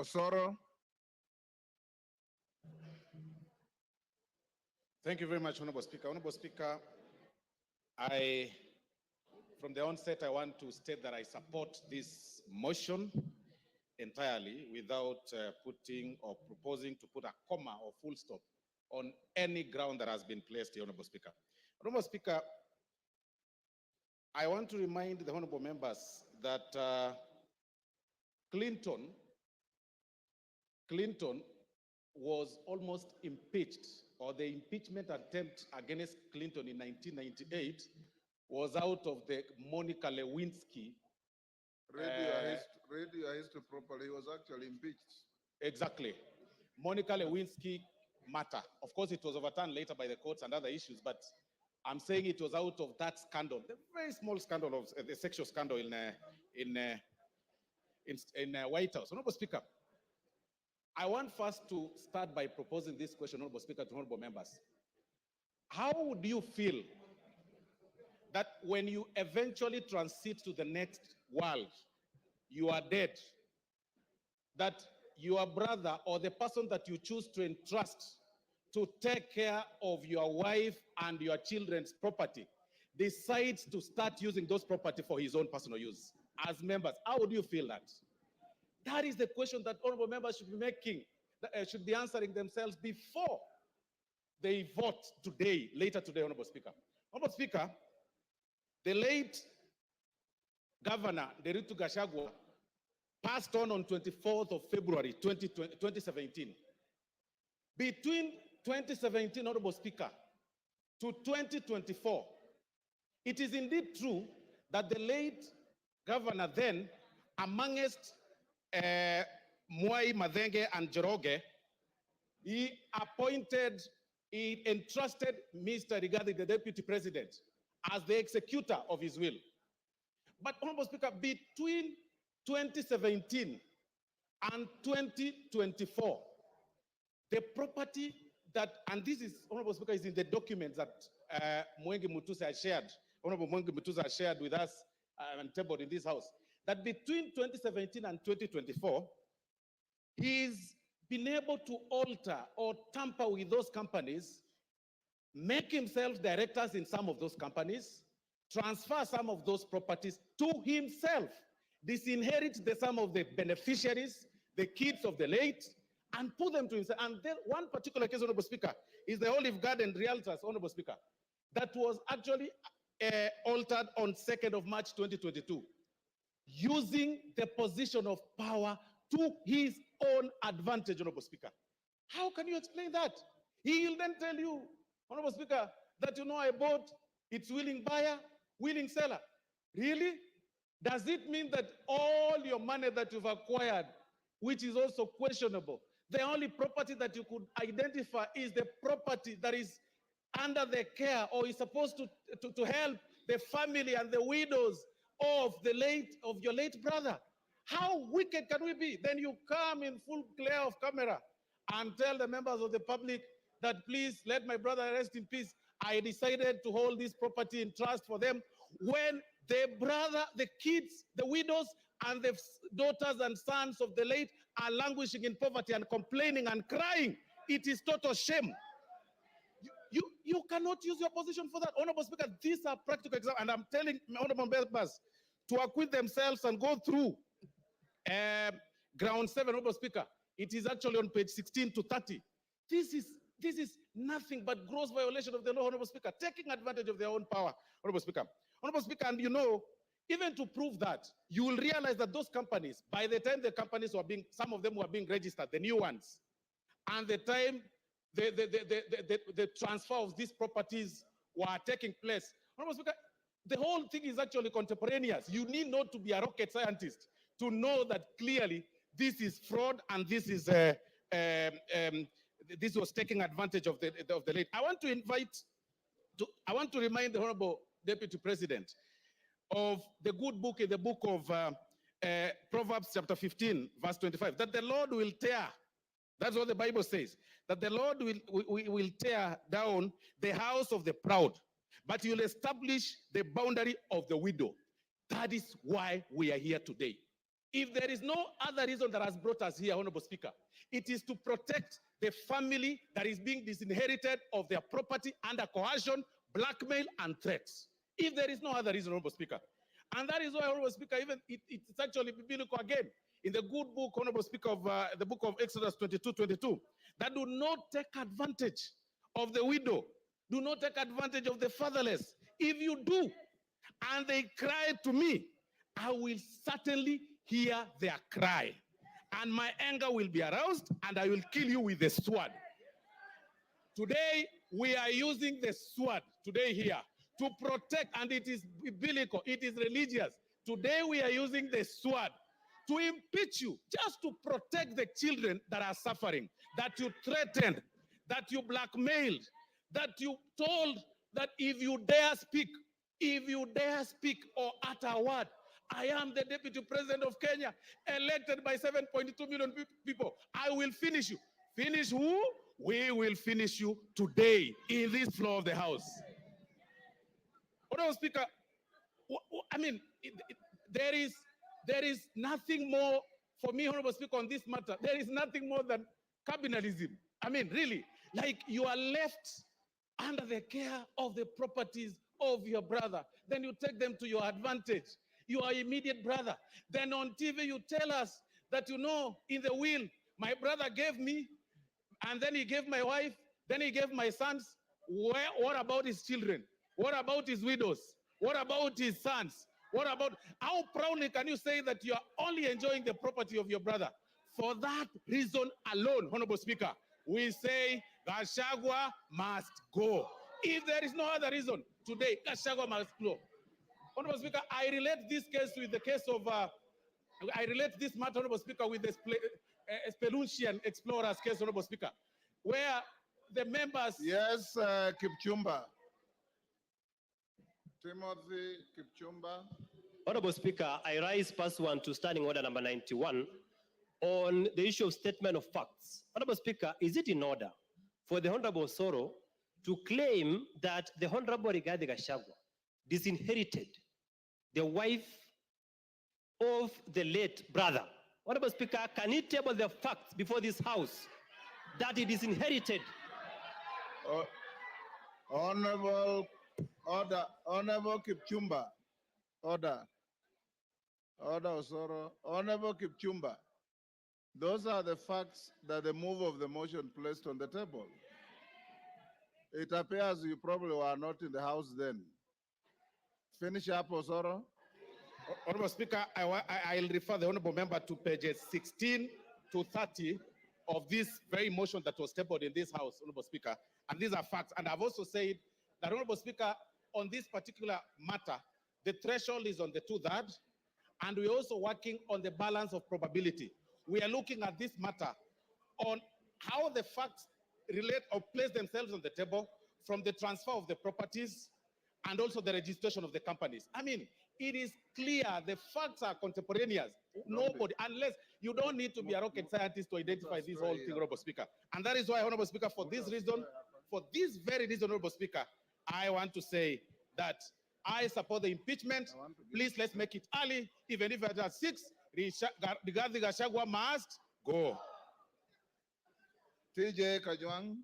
Osoro. Thank you very much, Honorable Speaker. Honorable Speaker, from the onset, I want to state that I support this motion entirely without putting or proposing to put a comma or full stop on any ground that has been placed here, Honorable Speaker. Honorable Speaker, I want to remind the honorable members that Clinton was almost impeached, or the impeachment attempt against Clinton in 1998 was out of the Monica Lewinsky. Read your history properly. He was actually impeached. Exactly. Monica Lewinsky matter. Of course, it was overturned later by the courts and other issues, but I'm saying it was out of that scandal, the very small scandal of the sexual scandal in White House. Honorable Speaker, I want first to start by proposing this question, Honorable Speaker, to honorable members. How would you feel that when you eventually transit to the next world, you are dead, that your brother or the person that you choose to entrust to take care of your wife and your children's property decides to start using those property for his own personal use? As members, how would you feel that? That is the question that honorable members should be making, should be answering themselves before they vote today, later today, Honorable Speaker. Honorable Speaker, the late Governor Nderitu Gachagua passed on 24th of February 2017. Between 2017, Honorable Speaker, to 2024, it is indeed true that the late governor then, amongst Mwai, Madenge, and Joroge, he entrusted Mr. Rigathi, the deputy president, as the executor of his will. But, Honorable Speaker, between 2017 and 2024, the property that, and this is, Honorable Speaker, is in the documents that Mwengi Mutusa has shared, Honorable Mwengi Mutusa has shared with us and tabled in this house, that between 2017 and 2024, he's been able to alter or tamper with those companies, make himself directors in some of those companies, transfer some of those properties to himself, disinherit some of the beneficiaries, the kids of the late, and put them to himself. And then one particular case, Honorable Speaker, is the Olive Garden Realtors, Honorable Speaker, that was actually altered on 2nd of March 2022, using the position of power to his own advantage, Honorable Speaker. How can you explain that? He will then tell you, Honorable Speaker, that I bought, it's willing buyer, willing seller. Really? Does it mean that all your money that you've acquired, which is also questionable, the only property that you could identify is the property that is under the care or is supposed to help the family and the widows of your late brother? How wicked can we be? Then you come in full glare of camera and tell the members of the public that please let my brother rest in peace. I decided to hold this property in trust for them, when the brother, the kids, the widows, and the daughters and sons of the late are languishing in poverty and complaining and crying. It is total shame. You cannot use your position for that. Honorable Speaker, these are practical examples, and I'm telling honorable members to acquit themselves and go through ground 7, Honorable Speaker. It is actually on page 16 to 30. This is nothing but gross violation of the law, Honorable Speaker, taking advantage of their own power, Honorable Speaker. Honorable Speaker, and even to prove that, you will realize that those companies, by the time the companies some of them were being registered, the new ones, and the time the transfer of these properties were taking place, Honorable Speaker, the whole thing is actually contemporaneous. You need not to be a rocket scientist to know that clearly this is fraud and this is this was taking advantage of the late. I want to remind the Honorable Deputy President of the good book in the book of Proverbs chapter 15, verse 25, that the Lord will tear, that's what the Bible says, that the Lord will tear down the house of the proud, but he will establish the boundary of the widow. That is why we are here today. If there is no other reason that has brought us here, Honorable Speaker, it is to protect the family that is being disinherited of their property under coercion, blackmail, and threats. If there is no other reason, Honorable Speaker. And that is why, Honorable Speaker, even it's actually biblical again, in the good book, Honorable Speaker, of the book of Exodus 22:22, that do not take advantage of the widow, do not take advantage of the fatherless. If you do, and they cry to me, I will certainly hear their cry, and my anger will be aroused, and I will kill you with the sword. Today, we are using the sword today here to protect, and it is biblical, it is religious. Today, we are using the sword to impeach you, just to protect the children that are suffering, that you threatened, that you blackmailed, that you told that if you dare speak or utter a word, I am the Deputy President of Kenya, elected by 7.2 million people. I will finish you. Finish who? We will finish you today in this floor of the House. Honorable Speaker, I mean, there is nothing more for me, Honorable Speaker, on this matter. There is nothing more than cabinalism. I mean, really, like you are left under the care of the properties of your brother. Then you take them to your advantage. Your immediate brother. Then on TV you tell us that, you know, in the will, my brother gave me, and then he gave my wife, then he gave my sons. What about his children? What about his widows? What about his sons? What about, how proudly can you say that you are only enjoying the property of your brother? For that reason alone, Honorable Speaker, we say Gachagua must go. If there is no other reason, today, Gachagua must go. Honorable Speaker, I relate this case with the case of, I relate this matter, Honorable Speaker, with the Spelunchian explorers case, Honorable Speaker, where the members... Yes, Kipchumba. Timothy Kipchumba. Honorable Speaker, I rise pursuant to Standing Order number 91 on the issue of statement of facts. Honorable Speaker, is it in order for the Honorable Osoro to claim that the Honorable Rigathi Gachagua disinherited the wife of the late brother? Honorable Speaker, can he table the facts before this House that he disinherited? Honorable Kipchumba, order Osoro. Honorable Kipchumba, those are the facts that the move of the motion placed on the table. It appears you probably were not in the House then. Finish up, Osoro. Honorable Speaker, I'll refer the honorable member to pages 16 to 30 of this very motion that was tabled in this House, Honorable Speaker. And these are facts. And I've also said that, Honorable Speaker, on this particular matter, the threshold is on the 2/3, and we're also working on the balance of probability. We are looking at this matter on how the facts relate or place themselves on the table from the transfer of the properties and also the registration of the companies. I mean, it is clear, the facts are contemporaneous. Nobody, unless you don't need to be a rocket scientist to identify this whole thing, Honorable Speaker. And that is why, Honorable Speaker, for this reason, for this very reason, Honorable Speaker, I want to say that I support the impeachment. Please, let's make it early. Even if it's at 6, Rigathi Gachagua must go. TJ Kajwang.